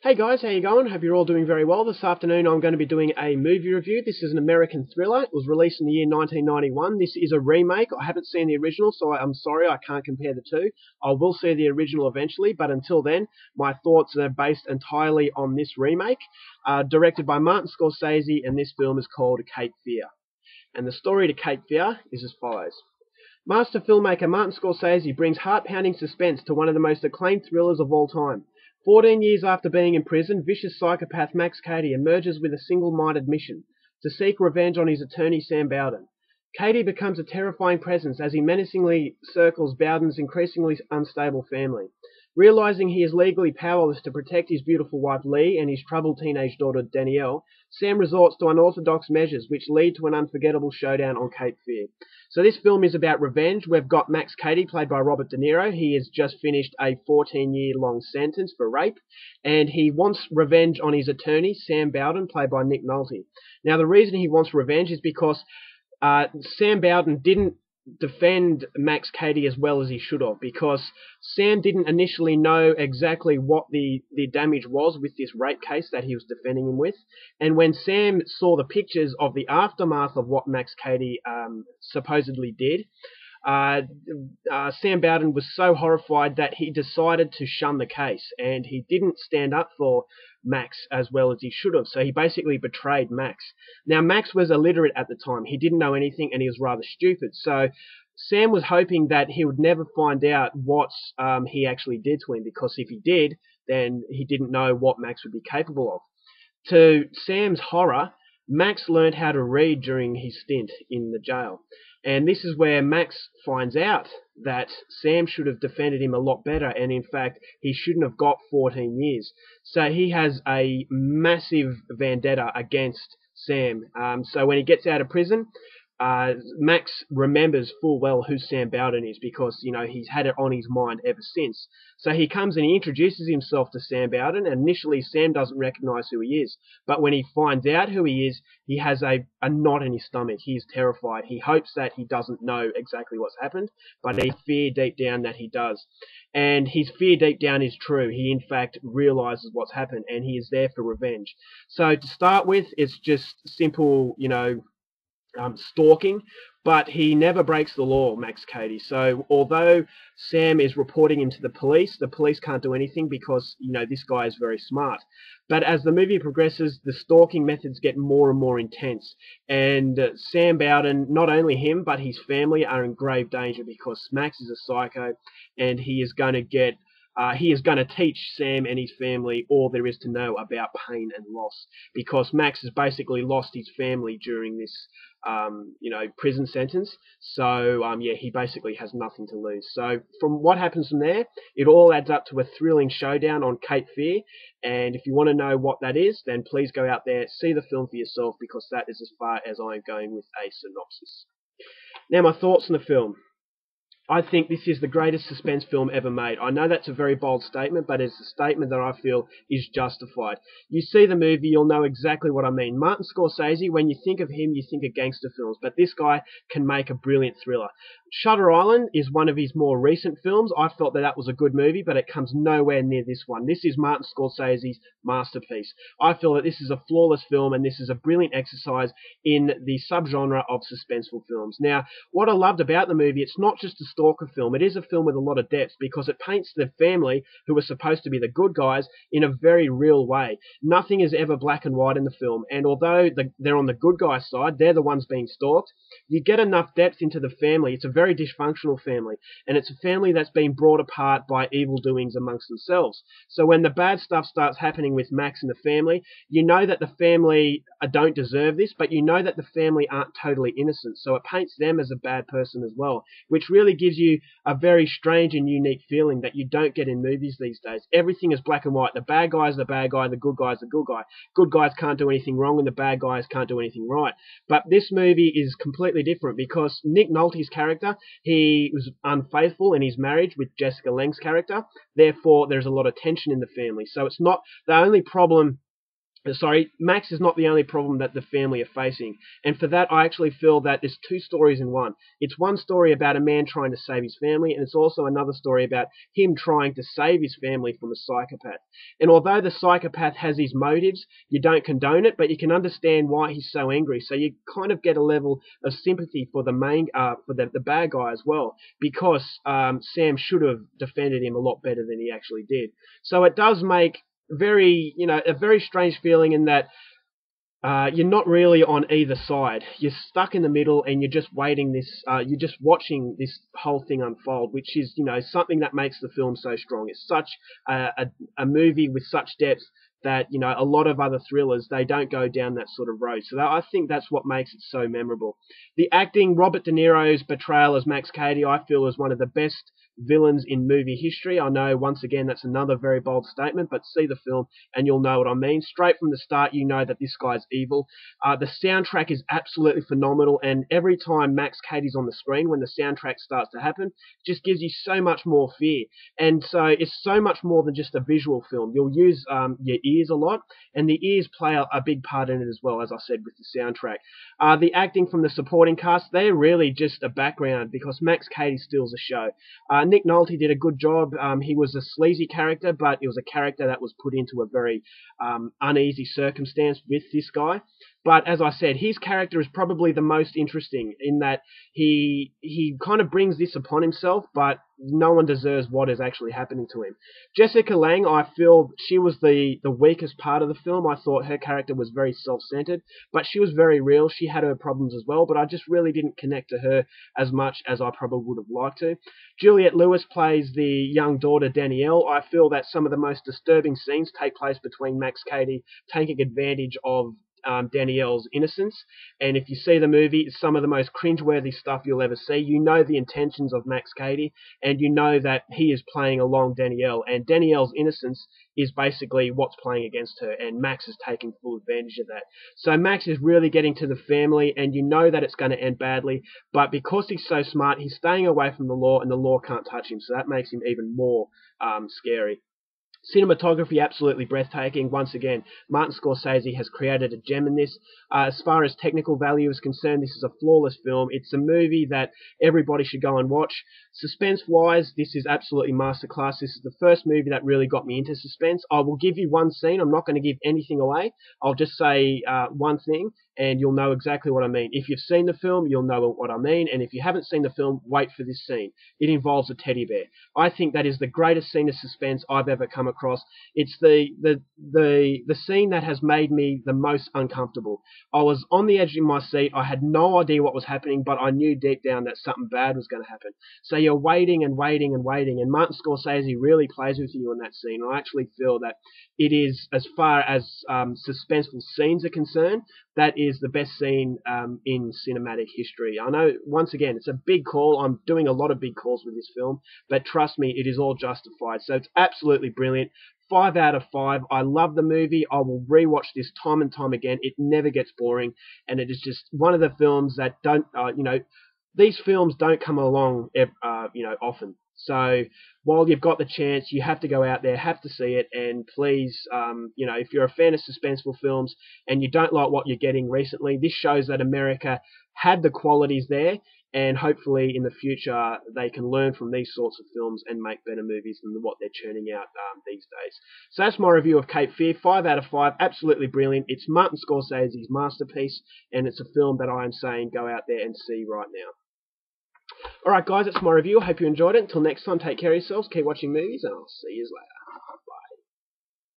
Hey guys, how you going? Hope you're all doing very well. This afternoon I'm going to be doing a movie review. This is an American thriller. It was released in the year 1991. This is a remake. I haven't seen the original, so I'm sorry I can't compare the two. I will see the original eventually, but until then, my thoughts are based entirely on this remake. Directed by Martin Scorsese, and this film is called Cape Fear. And the story to Cape Fear is as follows. Master filmmaker Martin Scorsese brings heart-pounding suspense to one of the most acclaimed thrillers of all time. 14 years after being in prison, vicious psychopath Max Cady emerges with a single-minded mission: to seek revenge on his attorney Sam Bowden. Cady becomes a terrifying presence as he menacingly circles Bowden's increasingly unstable family. Realizing he is legally powerless to protect his beautiful wife Lee and his troubled teenage daughter Danielle, Sam resorts to unorthodox measures which lead to an unforgettable showdown on Cape Fear. So this film is about revenge. We've got Max Cady, played by Robert De Niro. He has just finished a 14-year-long sentence for rape, and he wants revenge on his attorney, Sam Bowden, played by Nick Nolte. Now, the reason he wants revenge is because Sam Bowden didn't defend Max Cady as well as he should have, because Sam didn't initially know exactly what the damage was with this rape case that he was defending him with. And when Sam saw the pictures of the aftermath of what Max Cady supposedly did, Sam Bowden was so horrified that he decided to shun the case, and he didn't stand up for Max as well as he should have. So he basically betrayed Max. Now, Max was illiterate at the time. He didn't know anything, and he was rather stupid. So Sam was hoping that he would never find out what he actually did to him, because if he did, then he didn't know what Max would be capable of. To Sam's horror, Max learned how to read during his stint in the jail. And this is where Max finds out that Sam should have defended him a lot better, and in fact, he shouldn't have got 14 years. So he has a massive vendetta against Sam. So when he gets out of prison, Max remembers full well who Sam Bowden is, because, you know, he's had it on his mind ever since. So he comes and he introduces himself to Sam Bowden, and initially Sam doesn't recognize who he is. But when he finds out who he is, he has a knot in his stomach. He is terrified. He hopes that he doesn't know exactly what's happened, but he fear deep down that he does. And his fear deep down is true. He, in fact, realizes what's happened, and he is there for revenge. So to start with, it's just simple, stalking, but he never breaks the law, Max Cady. So although Sam is reporting him to the police can't do anything because, this guy is very smart. But as the movie progresses, the stalking methods get more and more intense. And Sam Bowden, not only him, but his family are in grave danger, because Max is a psycho, and he is going to teach Sam and his family all there is to know about pain and loss, because Max has basically lost his family during this, prison sentence. So, he basically has nothing to lose. So, from what happens from there, it all adds up to a thrilling showdown on Cape Fear. And if you want to know what that is, then please go out there, see the film for yourself, because that is as far as I'm going with a synopsis. Now, my thoughts on the film. I think this is the greatest suspense film ever made. I know that's a very bold statement, but it's a statement that I feel is justified. You see the movie, you'll know exactly what I mean. Martin Scorsese, when you think of him, you think of gangster films, but this guy can make a brilliant thriller. Shutter Island is one of his more recent films. I felt that was a good movie, but it comes nowhere near this one. This is Martin Scorsese's masterpiece. I feel that this is a flawless film, and this is a brilliant exercise in the subgenre of suspenseful films. Now, what I loved about the movie, it's not just a stalker film. It is a film with a lot of depth, because it paints the family, who are supposed to be the good guys, in a very real way. Nothing is ever black and white in the film, and although they're on the good guy side, they're the ones being stalked, you get enough depth into the family. It's a very dysfunctional family, and it's a family that's been brought apart by evil doings amongst themselves. So when the bad stuff starts happening with Max and the family, you know that the family don't deserve this, but you know that the family aren't totally innocent. So it paints them as a bad person as well, which really gives you a very strange and unique feeling that you don't get in movies these days. Everything is black and white. The bad guy is the bad guy, the good guy is the good guy. Good guys can't do anything wrong, and the bad guys can't do anything right. But this movie is completely different, because Nick Nolte's character, he was unfaithful in his marriage with Jessica Lange's character. Therefore, there's a lot of tension in the family. So it's not the only problem sorry, Max is not the only problem that the family are facing. And for that, I actually feel that there's two stories in one. It's one story about a man trying to save his family, and it's also another story about him trying to save his family from a psychopath. And although the psychopath has his motives, you don't condone it, but you can understand why he's so angry. So you kind of get a level of sympathy for the the bad guy as well, because Sam should have defended him a lot better than he actually did. So it does make a very strange feeling in that you're not really on either side. You're stuck in the middle, and you're just waiting you're just watching this whole thing unfold, which is, something that makes the film so strong. It's such a movie with such depth that, a lot of other thrillers, they don't go down that sort of road. So I think that's what makes it so memorable. The acting, Robert De Niro's portrayal as Max Cady, I feel is one of the best villains in movie history. I know, once again, that's another very bold statement, but see the film and you'll know what I mean. Straight from the start, you know that this guy's evil. The soundtrack is absolutely phenomenal, and every time Max Cady's on the screen, when the soundtrack starts to happen, it just gives you so much more fear. And so it's so much more than just a visual film. You'll use your ears a lot, and the ears play a big part in it as well, as I said, with the soundtrack. The acting from the supporting cast, they're really just a background because Max Cady steals the show. Nick Nolte did a good job. He was a sleazy character, but it was a character that was put into a very uneasy circumstance with this guy. But as I said, his character is probably the most interesting in that he kind of brings this upon himself, but no one deserves what is actually happening to him. Jessica Lange, I feel she was the weakest part of the film. I thought her character was very self-centered, but she was very real. She had her problems as well, but I just really didn't connect to her as much as I probably would have liked to. Juliette Lewis plays the young daughter Danielle. I feel that some of the most disturbing scenes take place between Max Cady taking advantage of Danielle's innocence. And if you see the movie, it's some of the most cringeworthy stuff you'll ever see. You know the intentions of Max Cady, and you know that he is playing along Danielle, and Danielle's innocence is basically what's playing against her, and Max is taking full advantage of that. So Max is really getting to the family, and you know that it's going to end badly, but because he's so smart, he's staying away from the law, and the law can't touch him, so that makes him even more scary. Cinematography, absolutely breathtaking. Once again, Martin Scorsese has created a gem in this. As far as technical value is concerned, this is a flawless film. It's a movie that everybody should go and watch. Suspense-wise, this is absolutely masterclass. This is the first movie that really got me into suspense. I will give you one scene. I'm not going to give anything away. I'll just say one thing, and you'll know exactly what I mean. If you've seen the film, you'll know what I mean, and if you haven't seen the film, wait for this scene. It involves a teddy bear. I think that is the greatest scene of suspense I've ever come across. It's the scene that has made me the most uncomfortable. I was on the edge of my seat. I had no idea what was happening, but I knew deep down that something bad was going to happen. So you're waiting and waiting and waiting, and Martin Scorsese really plays with you in that scene. I actually feel that it is, as far as suspenseful scenes are concerned, that is the best scene in cinematic history. I know, once again, it's a big call. I'm doing a lot of big calls with this film, but trust me, it is all justified. So it's absolutely brilliant. 5 out of 5. I love the movie. I will rewatch this time and time again. It never gets boring, and it is just one of the films that don't, these films don't come along, often. So while you've got the chance, you have to go out there, have to see it, and please, if you're a fan of suspenseful films and you don't like what you're getting recently, this shows that America had the qualities there, and hopefully in the future they can learn from these sorts of films and make better movies than what they're churning out these days. So that's my review of Cape Fear. 5 out of 5, absolutely brilliant. It's Martin Scorsese's masterpiece, and it's a film that I am saying go out there and see right now. Alright guys, that's my review. I hope you enjoyed it. Until next time, take care of yourselves, keep watching movies, and I'll see you later.